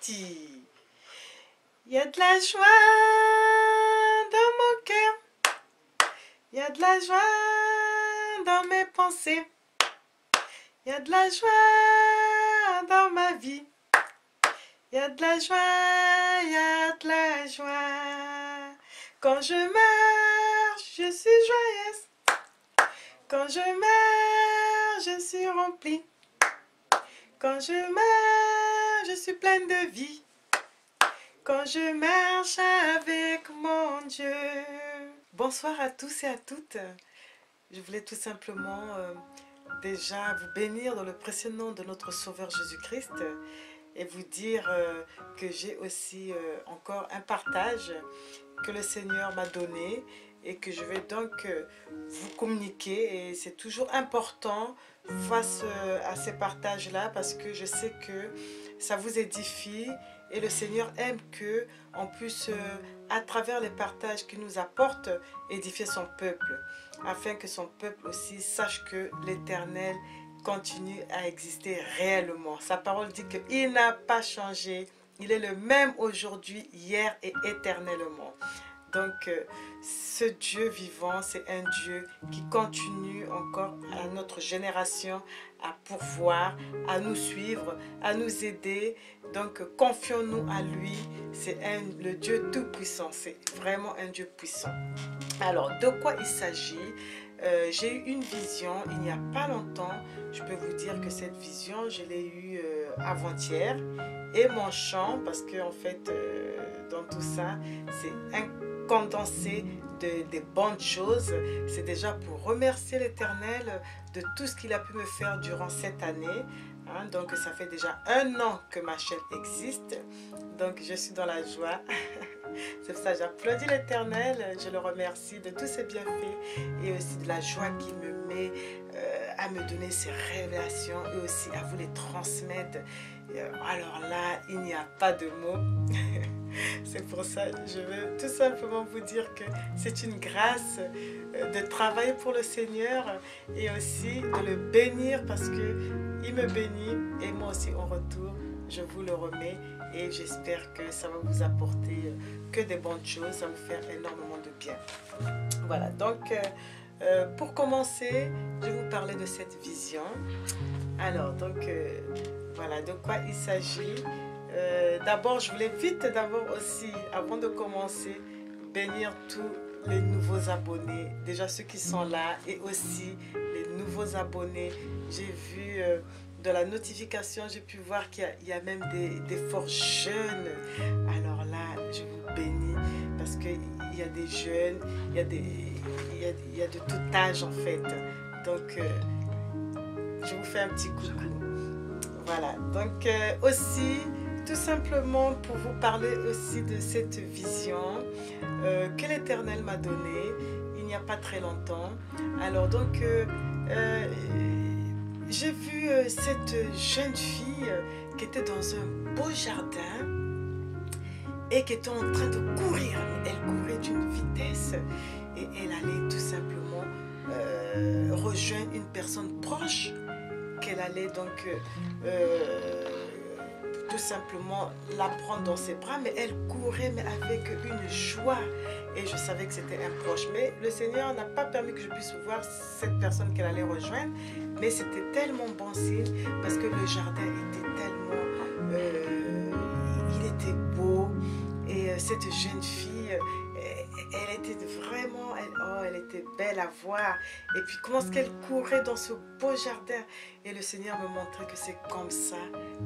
parti. Il y a de la joie dans mon cœur. Il y a de la joie dans mes pensées. Il y a de la joie dans ma vie. Il y a de la joie, il y a de la joie. Quand je meurs, je suis joyeuse. Quand je meurs, je suis remplie. Quand je meurs, je suis pleine de vie. Quand je marche avec mon Dieu. Bonsoir à tous et à toutes. Je voulais tout simplement déjà vous bénir dans le précieux nom de notre Sauveur Jésus-Christ et vous dire que j'ai aussi encore un partage que le Seigneur m'a donné et que je vais donc vous communiquer. Et c'est toujours important face à ces partages-là parce que je sais que ça vous édifie et le Seigneur aime qu'on puisse, à travers les partages qu'il nous apporte, édifier son peuple, afin que son peuple aussi sache que l'Éternel continue à exister réellement. Sa parole dit qu'il n'a pas changé, il est le même aujourd'hui, hier et éternellement. Donc, ce Dieu vivant, c'est un Dieu qui continue encore à notre génération à pourvoir, à nous suivre, à nous aider. Donc, confions-nous à lui. C'est le Dieu tout-puissant. C'est vraiment un Dieu puissant. Alors, de quoi il s'agit? J'ai eu une vision il n'y a pas longtemps. Je peux vous dire que cette vision, je l'ai eue avant-hier. Et mon chant, parce que en fait, dans tout ça, c'est un condensé des bonnes choses. C'est déjà pour remercier l'Éternel de tout ce qu'il a pu me faire durant cette année. Donc ça fait déjà 1 an que ma chaîne existe. Donc je suis dans la joie. C'est pour ça que j'applaudis l'Éternel. Je le remercie de tous ses bienfaits et aussi de la joie qu'il me met à me donner ses révélations et aussi à vous les transmettre. Alors là, il n'y a pas de mots. C'est pour ça que je veux tout simplement vous dire que c'est une grâce de travailler pour le Seigneur et aussi de le bénir parce qu'il me bénit et moi aussi en retour, je vous le remets et j'espère que ça va vous apporter que des bonnes choses, ça va vous faire énormément de bien. Voilà, donc pour commencer, je vais vous parler de cette vision. Alors, donc voilà de quoi il s'agit. D'abord, je voulais vite d'abord aussi, avant de commencer, bénir tous les nouveaux abonnés, déjà ceux qui sont là et aussi les nouveaux abonnés. J'ai vu de la notification, j'ai pu voir qu'il y a même des forts jeunes. Alors là, je vous bénis parce qu'il y a des jeunes, il y a de tout âge en fait. Donc, je vous fais un petit coucou. Voilà, donc aussi, tout simplement pour vous parler aussi de cette vision que l'Éternel m'a donnée il n'y a pas très longtemps. Alors donc, j'ai vu cette jeune fille qui était dans un beau jardin et qui était en train de courir. Elle courait d'une vitesse et elle allait tout simplement rejoindre une personne proche qu'elle allait donc tout simplement la prendre dans ses bras, mais elle courait mais avec une joie et je savais que c'était un proche, mais le Seigneur n'a pas permis que je puisse voir cette personne qu'elle allait rejoindre, mais c'était tellement bon signe parce que le jardin était tellement il était beau et cette jeune fille elle était vraiment, elle était belle à voir. Et puis comment est-ce qu'elle courait dans ce beau jardin. Et le Seigneur me montrait que c'est comme ça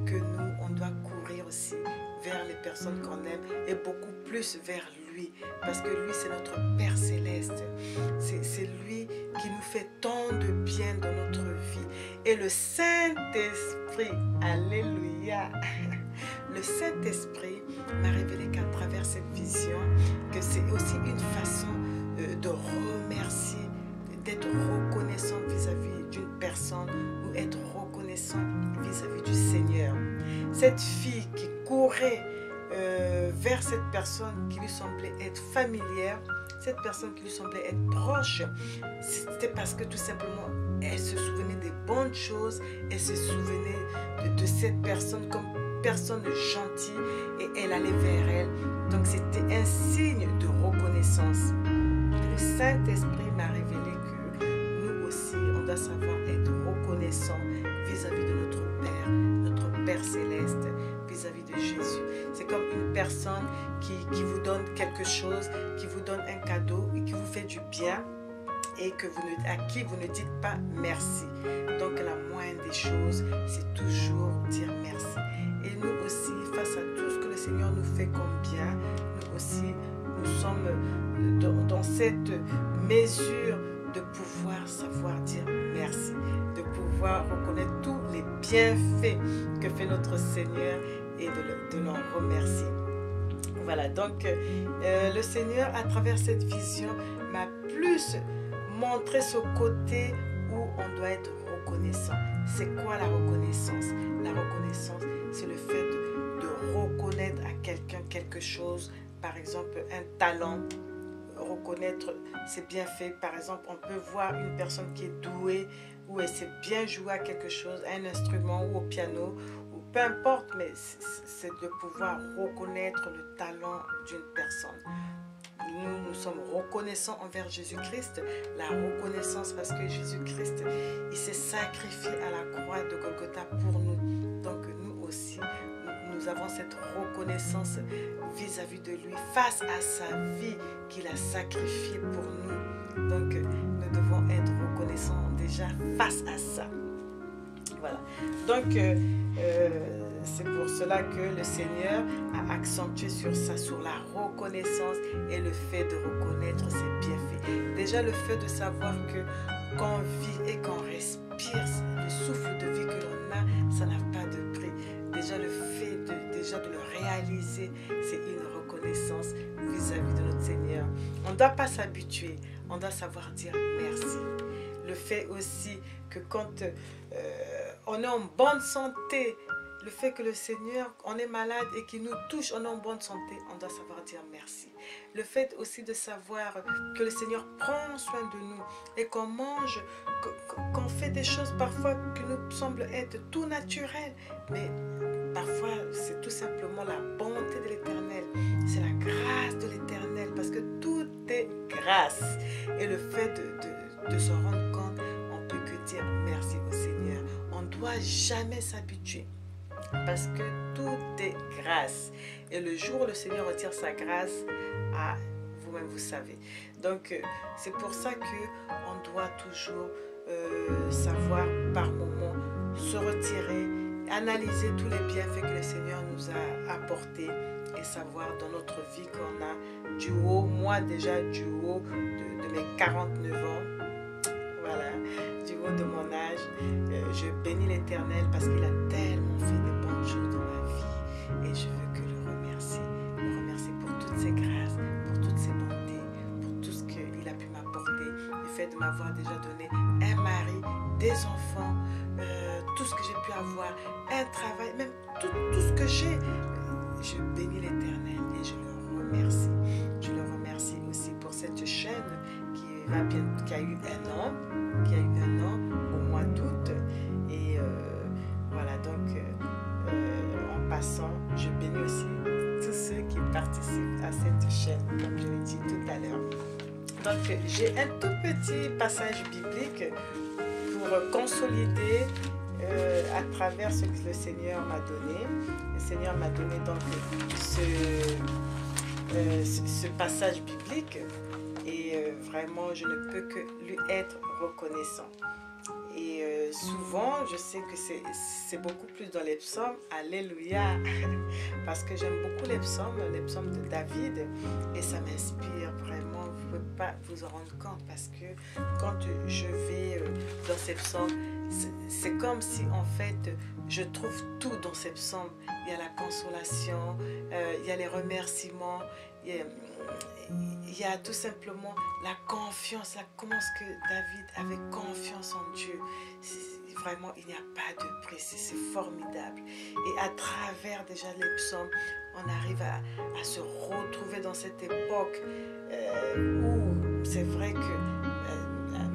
que nous, on doit courir aussi vers les personnes qu'on aime et beaucoup plus vers lui. Parce que lui, c'est notre Père Céleste. C'est lui qui nous fait tant de bien dans notre vie. Et le Saint-Esprit, alléluia, le Saint-Esprit m'a révélé qu'à travers cette vision, que c'est aussi une façon de remercier, d'être reconnaissant vis-à-vis d'une personne ou être reconnaissant vis-à-vis du Seigneur. Cette fille qui courait vers cette personne qui lui semblait être familière, cette personne qui lui semblait être proche, c'était parce que tout simplement, elle se souvenait des bonnes choses, elle se souvenait de cette personne comme personne gentille et elle allait vers elle. Donc c'était un signe de reconnaissance. Le Saint-Esprit m'a révélé que nous aussi, on doit savoir être reconnaissant vis-à-vis de notre Père Céleste, vis-à-vis de Jésus. C'est comme une personne qui vous donne quelque chose, qui vous donne un cadeau et qui vous fait du bien et à qui vous ne dites pas merci. Donc la moindre des choses, c'est toujours dire merci. Et nous aussi, face à tout ce que le Seigneur nous fait comme bien, nous aussi, nous sommes dans cette mesure de pouvoir savoir dire merci, de pouvoir reconnaître tous les bienfaits que fait notre Seigneur et de l'en remercier. Voilà, donc le Seigneur, à travers cette vision, m'a plus montré ce côté où on doit être reconnaissant. C'est quoi la reconnaissance? La reconnaissance, c'est le fait de reconnaître à quelqu'un quelque chose, par exemple un talent, reconnaître ses bienfaits. Par exemple, on peut voir une personne qui est douée, ou elle sait bien jouer à quelque chose, à un instrument ou au piano, ou peu importe, mais c'est de pouvoir reconnaître le talent d'une personne. Nous sommes reconnaissants envers Jésus-Christ, la reconnaissance parce que Jésus-Christ, il s'est sacrifié à la croix de Golgotha pour nous. Donc nous aussi, nous avons cette reconnaissance vis-à-vis de lui, face à sa vie qu'il a sacrifiée pour nous. Donc nous devons être reconnaissants déjà face à ça. Voilà. Donc c'est pour cela que le Seigneur a accentué sur ça, sur la reconnaissance et le fait de reconnaître ses bienfaits. Déjà le fait de savoir que qu'on vit et qu'on respire, le souffle de vie que l'on a, ça n'a pas de prix. Déjà le fait de le réaliser, c'est une reconnaissance vis-à-vis de notre Seigneur. On ne doit pas s'habituer, on doit savoir dire merci. Le fait aussi que quand on est en bonne santé, le fait que le Seigneur, on est malade et qu'il nous touche, on est en bonne santé, on doit savoir dire merci. Le fait aussi de savoir que le Seigneur prend soin de nous et qu'on mange, qu'on fait des choses parfois qui nous semblent être tout naturelles, mais parfois c'est tout simplement la bonté de l'Éternel, c'est la grâce de l'Éternel, parce que tout est grâce. Et le fait de se rendre compte, on peut que dire merci au Seigneur. On ne doit jamais s'habituer, parce que tout est grâce. Et le jour où le Seigneur retire sa grâce, vous-même vous savez. Donc c'est pour ça qu'on doit toujours savoir par moment se retirer, analyser tous les bienfaits que le Seigneur nous a apportés et savoir dans notre vie qu'on a du haut, moi déjà du haut de mes 49 ans, voilà, du haut de mon âge, je bénis l'Éternel parce qu'il a tellement fait de bonnes choses dans ma vie et je veux que le remercier pour toutes ses grâces, pour toutes ses bontés, pour tout ce qu'il a pu m'apporter, le fait de m'avoir déjà donné un mari, des enfants, tout ce que j'ai pu avoir, un travail, même tout ce que j'ai. Je bénis l'Éternel et je le remercie. Je le remercie aussi pour cette chaîne qui a eu un an au mois d'août. Et voilà, donc en passant, je bénis aussi tous ceux qui participent à cette chaîne, comme je l'ai dit tout à l'heure. Donc j'ai un tout petit passage biblique pour consolider à travers ce que le Seigneur m'a donné. Le Seigneur m'a donné donc ce passage biblique et vraiment je ne peux que lui être reconnaissant. Et souvent, je sais que c'est beaucoup plus dans les psaumes, alléluia, parce que j'aime beaucoup les psaumes de David, et ça m'inspire vraiment, vous ne pouvez pas vous en rendre compte, parce que quand je vais dans ces psaumes, c'est comme si en fait, je trouve tout dans ces psaumes. Il y a la consolation, il y a les remerciements, il y a tout simplement la confiance, comment est-ce que David avait confiance en Dieu. Vraiment, il n'y a pas de prix, c'est formidable. Et à travers déjà les psaumes, on arrive à se retrouver dans cette époque où c'est vrai que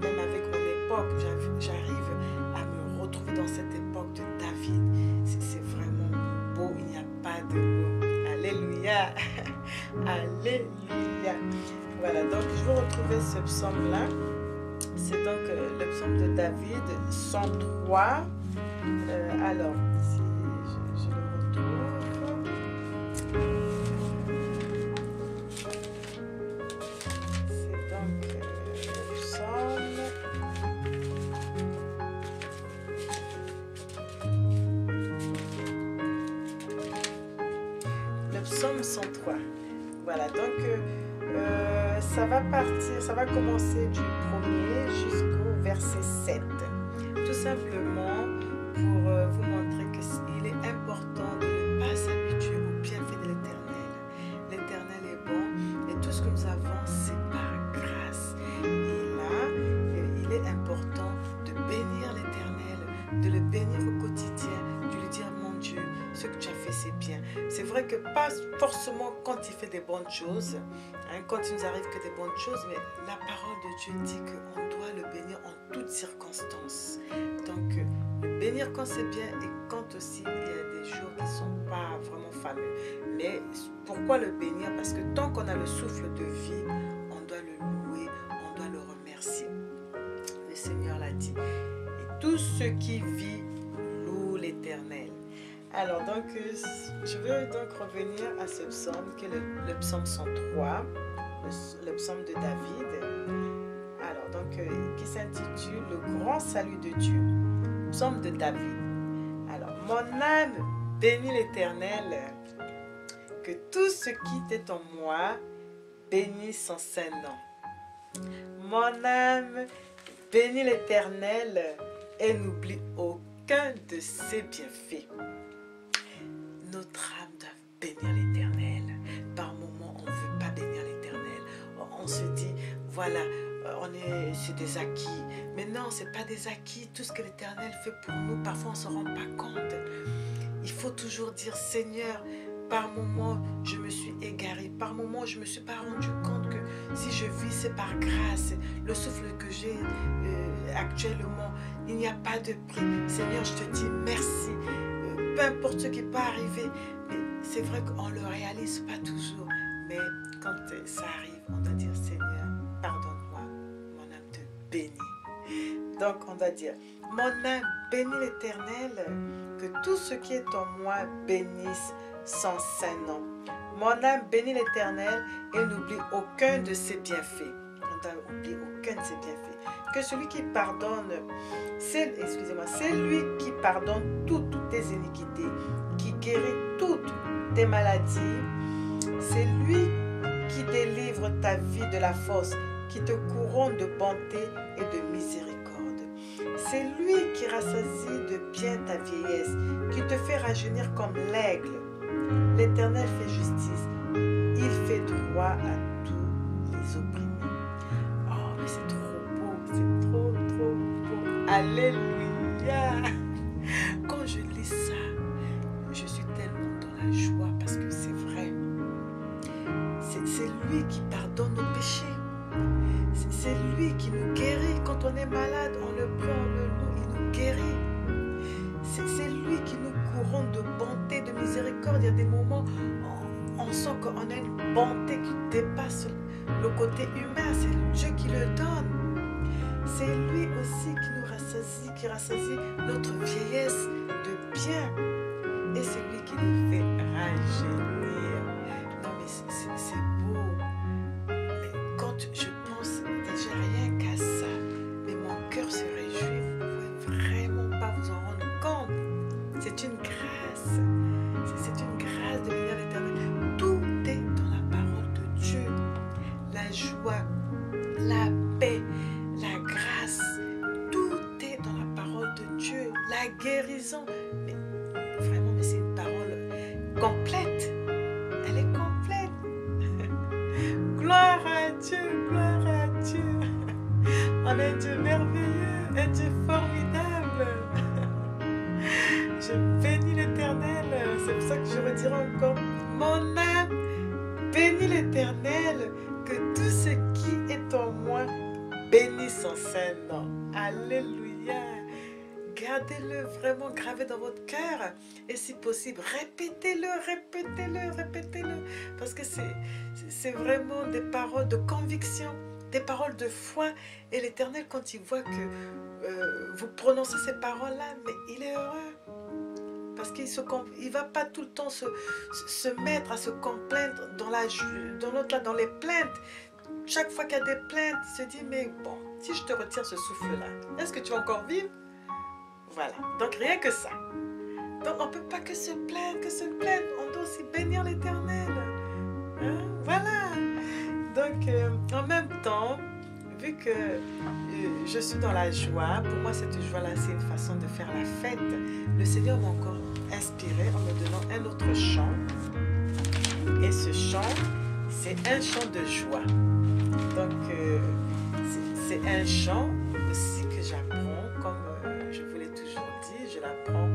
même avec mon époque, j'arrive à me retrouver dans cette époque de David. C'est vraiment beau, il Alléluia. Voilà, donc je vais retrouver ce psaume-là. C'est donc le psaume de David, 103. Alors, si je le retrouve. C'est donc le psaume. Le psaume 103. Voilà, donc ça va partir, ça va commencer du 1er jusqu'au verset 7. Tout simplement pour vous montrer qu'il est important de ne pas s'habituer au bienfait de l'Éternel. L'Éternel est bon et tout ce que nous avons, c'est par grâce. Et là, il est important de bénir l'Éternel, de le bénir au quotidien, de lui dire, mon Dieu, ce que tu as fait, c'est bien. C'est vrai que pas forcément quand il fait des bonnes choses, hein, quand il nous arrive que des bonnes choses, mais la parole de Dieu dit qu'on doit le bénir en toutes circonstances. Donc, le bénir quand c'est bien et quand aussi il y a des jours qui ne sont pas vraiment fameux. Mais pourquoi le bénir? Parce que tant qu'on a le souffle de vie, on doit le louer, on doit le remercier. Le Seigneur l'a dit. Et tout ce qui vit loue l'Éternel. Alors, donc, je veux donc revenir à ce psaume, qui est le psaume 103, le psaume de David. Alors, donc, qui s'intitule « Le grand salut de Dieu », psaume de David. Alors, mon âme bénit l'Éternel, que tout ce qui est en moi bénisse son saint nom. Mon âme bénit l'Éternel et n'oublie aucun de ses bienfaits. Notre âme doit bénir l'Éternel. Par moments, on ne veut pas bénir l'Éternel. On se dit, voilà, c'est des acquis. Mais non, ce n'est pas des acquis. Tout ce que l'Éternel fait pour nous, parfois on ne se rend pas compte. Il faut toujours dire, Seigneur, par moments, je me suis égarée. Par moments, je ne me suis pas rendu compte que si je vis, c'est par grâce. Le souffle que j'ai actuellement, il n'y a pas de prix. Seigneur, je te dis merci. Peu importe ce qui peut arriver, mais c'est vrai qu'on ne le réalise pas toujours. Mais quand ça arrive, on doit dire, Seigneur, pardonne-moi, mon âme te bénit. Donc on doit dire, mon âme bénit l'Éternel, que tout ce qui est en moi bénisse son saint nom. Mon âme bénit l'Éternel et n'oublie aucun de ses bienfaits. On ne doit oublier aucun de ses bienfaits. Que celui qui pardonne, c'est lui qui pardonne toutes tes iniquités, qui guérit toutes tes maladies. C'est lui qui délivre ta vie de la fosse, qui te couronne de bonté et de miséricorde. C'est lui qui rassasie de bien ta vieillesse, qui te fait rajeunir comme l'aigle. L'Éternel fait justice, il fait droit à tous les opprimés. Oh, mais c'est trop beau, c'est trop beau. Alléluia. Quand je lis ça, je suis tellement dans la joie parce que c'est vrai. C'est lui qui pardonne nos péchés. C'est lui qui nous guérit. Quand on est malade, on le prend, on le loue, il nous guérit. C'est lui qui nous couronne de bonté, de miséricorde. Il y a des moments où on sent qu'on a une bonté qui dépasse le côté humain. C'est Dieu qui le donne. C'est lui aussi qui nous rassasie, qui rassasie notre vieillesse de bien. Et c'est lui qui nous fait rajeunir. Non mais c'est beau. Mais quand je pense déjà rien qu'à ça, mais mon cœur se réjouit. Vous ne pouvez vraiment pas vous en rendre compte. C'est une grâce. C'est une grâce de bénir l'Éternel. Tout est dans la parole de Dieu. La joie, la paix, la grâce, tout est dans la parole de Dieu. La guérison, mais vraiment, mais c'est une parole complète. Elle est complète. Gloire à Dieu, gloire à Dieu. On a un Dieu merveilleux, un Dieu formidable. Je bénis l'Éternel. C'est pour ça que je redirai encore, mon âme bénis l'Éternel, que tout ce qui est en moi bénisse son saint nom. Alléluia. gardez-le vraiment gravé dans votre cœur. Et si possible, répétez-le, répétez-le, répétez-le. Parce que c'est vraiment des paroles de conviction, des paroles de foi. Et l'Éternel, quand il voit que vous prononcez ces paroles-là, mais il est heureux. Parce qu'il ne va pas tout le temps se mettre à se complaindre dans les plaintes. Chaque fois qu'il y a des plaintes, il se dit, mais bon, si je te retire ce souffle-là, est-ce que tu vas encore vivre? Voilà, donc rien que ça. Donc on ne peut pas que se plaindre, on doit aussi bénir l'Éternel. Hein? Voilà. Donc en même temps, vu que je suis dans la joie, pour moi cette joie-là, c'est une façon de faire la fête. Le Seigneur m'a encore inspiré en me donnant un autre chant. Et ce chant, c'est un chant de joie. Donc c'est un chant aussi que j'apprends, comme je vous l'ai toujours dit, je l'apprends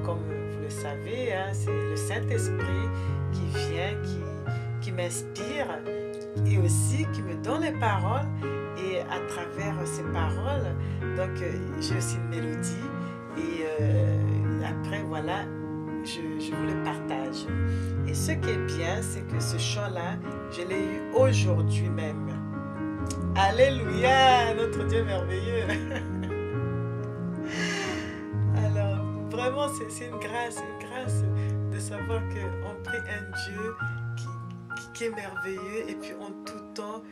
comme vous le savez, hein, c'est le Saint-Esprit qui vient, qui m'inspire et aussi qui me donne les paroles. Et à travers ces paroles, donc j'ai aussi une mélodie et après voilà, je vous le partage. Et ce qui est bien, c'est que ce chant-là, je l'ai eu aujourd'hui même. Alléluia, notre Dieu merveilleux. Alors, vraiment, c'est une grâce de savoir qu'on prie un Dieu qui est merveilleux et puis en tout temps,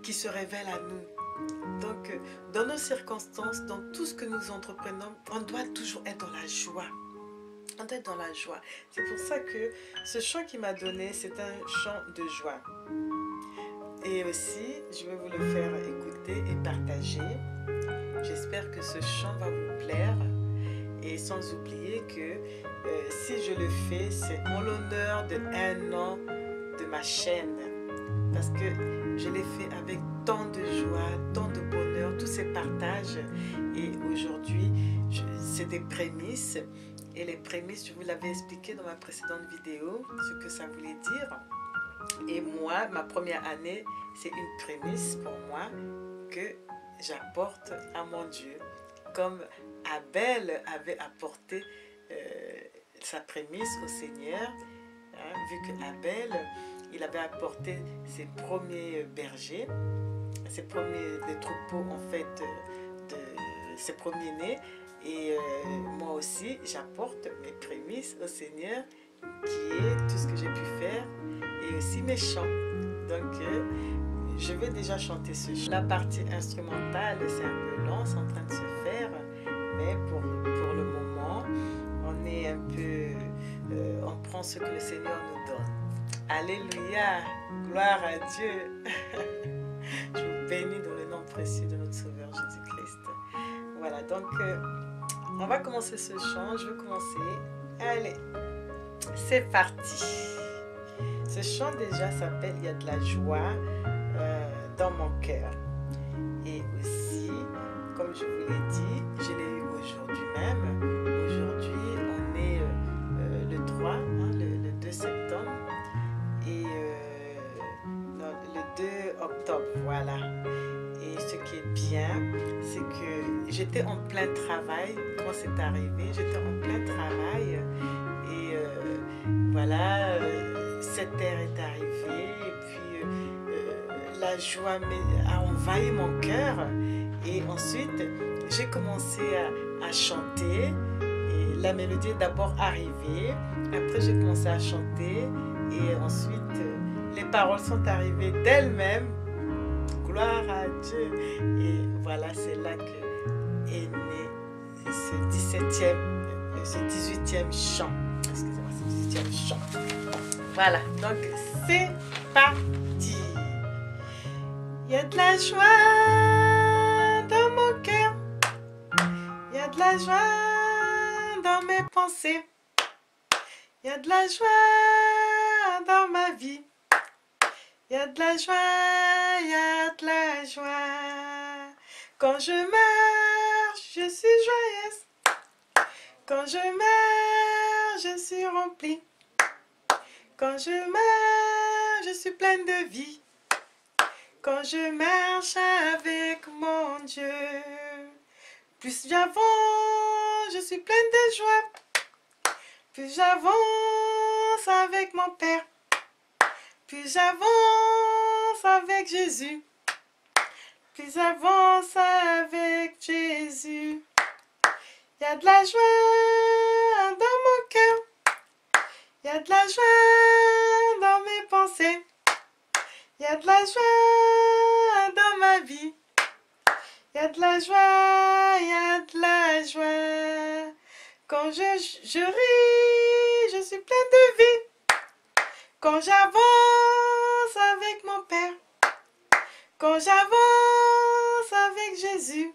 qui se révèle à nous. Donc, dans nos circonstances, dans tout ce que nous entreprenons, on doit toujours être dans la joie. On doit être dans la joie. C'est pour ça que ce chant qu'il m'a donné, c'est un chant de joie. Et aussi, je vais vous le faire écouter et partager. J'espère que ce chant va vous plaire. Et sans oublier que si je le fais, c'est en l'honneur de 1 an de ma chaîne. Parce que je l'ai fait avec tant de joie, tant de bonheur, tous ces partages. Et aujourd'hui, c'est des prémices. Et les prémices, je vous l'avais expliqué dans ma précédente vidéo, ce que ça voulait dire. Et moi, ma première année, c'est une prémisse pour moi que j'apporte à mon Dieu. Comme Abel avait apporté sa prémisse au Seigneur, hein, vu que Abel, il avait apporté ses premiers bergers, ses des troupeaux en fait, ses premiers-nés. Et moi aussi, j'apporte mes prémices au Seigneur, qui est tout ce que j'ai pu faire, et aussi mes chants. Donc, je vais déjà chanter ce chant. La partie instrumentale, c'est un peu lent, c'est en train de se faire, mais pour le moment, on est un peu, on prend ce que le Seigneur nous donne. Alléluia, gloire à Dieu. Je vous bénis dans le nom précieux de notre Sauveur Jésus-Christ. Voilà, donc on va commencer ce chant. Je vais commencer. Allez, c'est parti. Ce chant déjà s'appelle « Il y a de la joie dans mon cœur ». Et aussi, comme je vous l'ai dit, je l'ai eu aujourd'hui même. Aujourd'hui, on est le 3, hein, le 2 septembre. Et non, le 2 octobre, voilà. Et ce qui est bien, c'est que j'étais en plein travail quand c'est arrivé. J'étais en plein travail et voilà, 7 heures est arrivée et puis la joie a envahi mon cœur. Et ensuite, j'ai commencé à chanter et la mélodie est d'abord arrivée. Après, j'ai commencé à chanter et ensuite, les paroles sont arrivées d'elles-mêmes. Gloire à Dieu. Et voilà, c'est là que est né ce 18e chant. Excusez-moi, ce 18e chant. Voilà, donc c'est parti. Il y a de la joie dans mon cœur. Il y a de la joie dans mes pensées. Il y a de la joie dans ma vie. Il y a de la joie, il y a de la joie. Quand je marche, je suis joyeuse. Quand je marche, je suis remplie. Quand je marche, je suis pleine de vie. Quand je marche avec mon Dieu, plus j'avance je suis pleine de joie. Plus j'avance avec mon Père, plus j'avance avec Jésus, plus j'avance avec Jésus. Il y a de la joie dans mon cœur, il y a de la joie dans mes pensées, il y a de la joie dans ma vie. Il y a de la joie, il y a de la joie. Quand je ris, je suis pleine de vie. Quand j'avance avec mon Père, quand j'avance avec Jésus,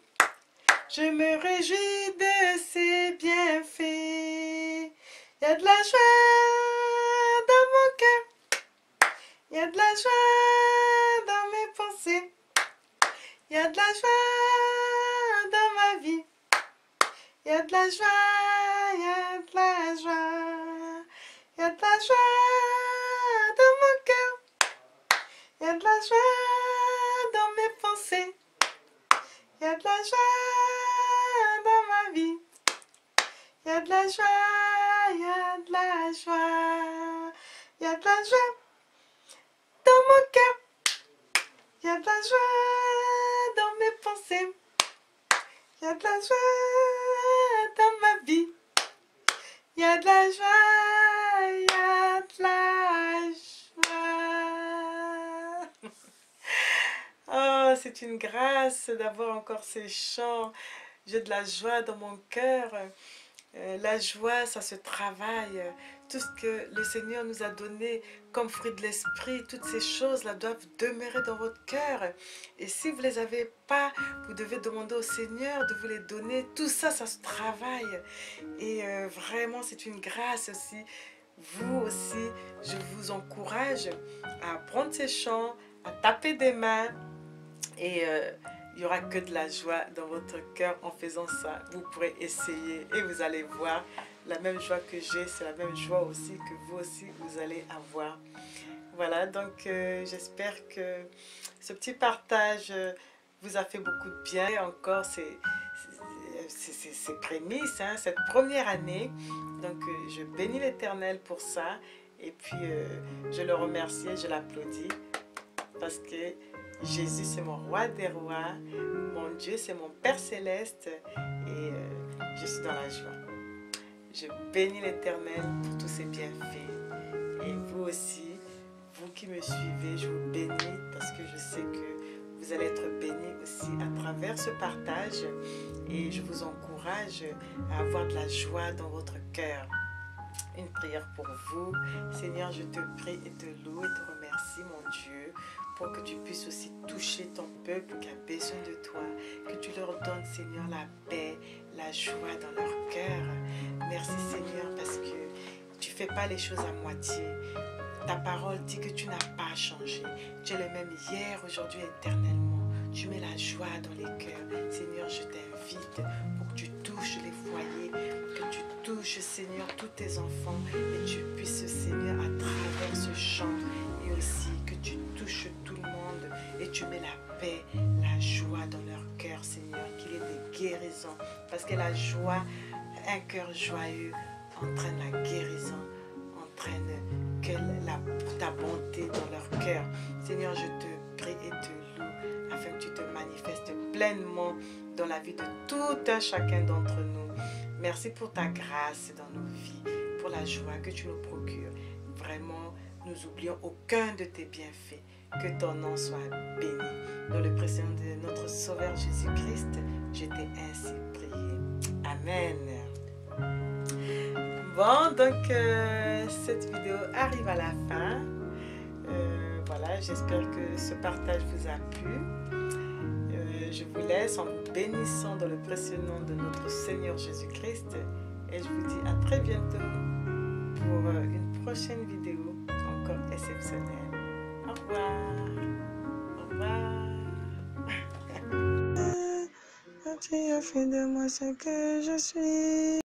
je me réjouis de ses bienfaits. Il y a de la joie dans mon cœur, il y a de la joie dans mes pensées, il y a de la joie dans ma vie. Il y a de la joie, il y a de la joie. Il y a de la joie dans mon cœur. Il y a de la joie dans mes pensées. Il y a de la joie dans ma vie. Il y a de la joie, il y a de la joie. Il y a de la joie dans mon cœur. Il y a de la joie dans mes pensées. Il y a de la joie dans ma vie. Il y a de la joie, il y a de la joie. Oh, c'est une grâce d'avoir encore ces chants. J'ai de la joie dans mon cœur. La joie, ça se travaille. Tout ce que le Seigneur nous a donné comme fruit de l'esprit, toutes ces choses-là doivent demeurer dans votre cœur. Et si vous ne les avez pas, vous devez demander au Seigneur de vous les donner. Tout ça, ça se travaille. Et vraiment, c'est une grâce aussi. Vous aussi, je vous encourage à prendre ces chants, à taper des mains. Et il n'y aura que de la joie dans votre cœur en faisant ça. Vous pourrez essayer et vous allez voir la même joie que j'ai, c'est la même joie aussi que vous aussi vous allez avoir. Voilà, donc j'espère que ce petit partage vous a fait beaucoup de bien. Et encore, c'est prémices, hein, cette première année. Donc je bénis l'Éternel pour ça. Et puis je le remercie et je l'applaudis parce que Jésus, c'est mon roi des rois, mon Dieu, c'est mon Père céleste et je suis dans la joie. Je bénis l'Éternel pour tous ses bienfaits. Et vous aussi, vous qui me suivez, je vous bénis parce que je sais que vous allez être bénis aussi à travers ce partage. Et je vous encourage à avoir de la joie dans votre cœur. Une prière pour vous. Seigneur, je te prie et te loue et te remercie, mon Dieu, pour que tu puisses aussi toucher ton peuple qui a besoin de toi, que tu leur donnes, Seigneur, la paix, la joie dans leur cœur. Merci, Seigneur, parce que tu ne fais pas les choses à moitié. Ta parole dit que tu n'as pas changé. Tu es le même hier, aujourd'hui, éternellement. Tu mets la joie dans les cœurs. Seigneur, je t'invite pour que tu touches les foyers, que tu touches, Seigneur, tous tes enfants et tu puisses, Seigneur, à travers ce chant et aussi que tu touches tout le monde et tu mets la paix, la joie dans leur cœur, Seigneur, qu'il y ait des guérisons. Parce que la joie, un cœur joyeux entraîne la guérison, entraîne ta bonté dans leur cœur. Seigneur, je te prie et te loue afin que tu te manifestes pleinement dans la vie de tout un chacun d'entre nous. Merci pour ta grâce dans nos vies, pour la joie que tu nous procures. Vraiment, nous n'oublions aucun de tes bienfaits. Que ton nom soit béni. Dans le précieux nom de notre Sauveur Jésus-Christ, je t'ai ainsi prié. Amen. Bon, donc cette vidéo arrive à la fin. Voilà, j'espère que ce partage vous a plu. Je vous laisse en vous bénissant dans le précieux nom de notre Seigneur Jésus-Christ. Et je vous dis à très bientôt pour une prochaine vidéo encore exceptionnelle. Au revoir. Au revoir. Tu as fait de moi ce que je suis.